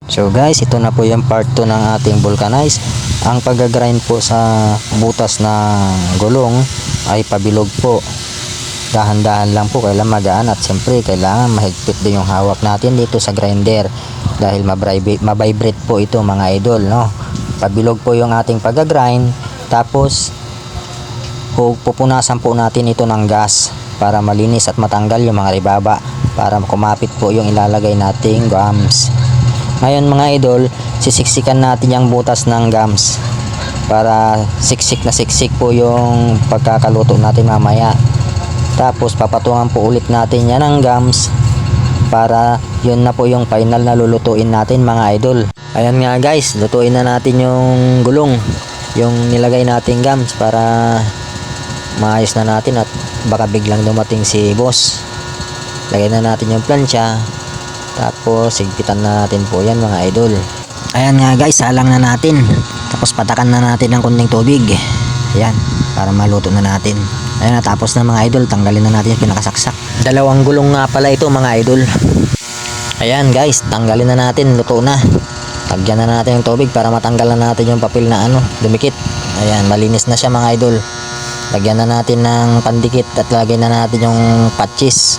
So guys, ito na po yung part 2 ng ating vulcanize. Ang pag-grind po sa butas na gulong ay pabilog po. Dahan-dahan lang po, kailangan magaan at siyempre kailangan mahigpit din yung hawak natin dito sa grinder dahil mabibrate po ito mga idol, no? Pabilog po yung ating pag-grind, tapos pupunasan po natin ito ng gas para malinis at matanggal yung mga ribaba para kumapit po yung ilalagay nating gums. Ngayon mga idol, sisiksikan natin yung butas ng gums para siksik na siksik po yung pagkakaluto natin mamaya. Tapos papatungan po ulit natin yan ng gums para yun na po yung final na lulutuin natin mga idol. Ayan nga guys, lutuin na natin yung gulong, yung nilagay nating gums para maayos na natin at baka biglang dumating si boss. Lagay na natin yung plancha. Tapos higpitan na natin po yan mga idol. Ayan nga guys, salang na natin. Tapos patakan na natin ng kunting tubig. Ayan, para maluto na natin. Ayan na, tapos na mga idol, tanggalin na natin yung pinakasaksak. Dalawang gulong nga pala ito mga idol. Ayan guys, tanggalin na natin, luto na. Tagyan na natin yung tubig para matanggal na natin yung papel na dumikit. Ayan, malinis na siya mga idol. Lagyan na natin ng pandikit at lagyan na natin yung patches.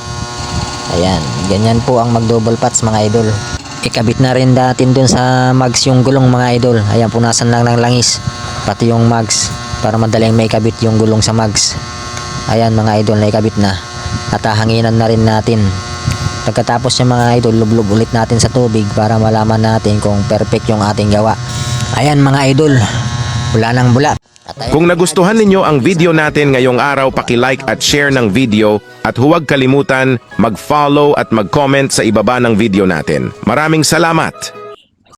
Ayan, ganyan po ang mag double patch mga idol. Ikabit na rin natin dun sa mags yung gulong mga idol. Ayan, punasan lang ng langis pati yung mags para madaling may kabit yung gulong sa mags. Ayan mga idol, na ikabit na. At hanginan na rin natin. Pagkatapos yung mga idol, lublog ulit natin sa tubig para malaman natin kung perfect yung ating gawa. Ayan mga idol, bula ng bula. Kung nagustuhan ninyo ang video natin ngayong araw, paki-like at share ng video at huwag kalimutan mag-follow at mag-comment sa ibaba ng video natin. Maraming salamat!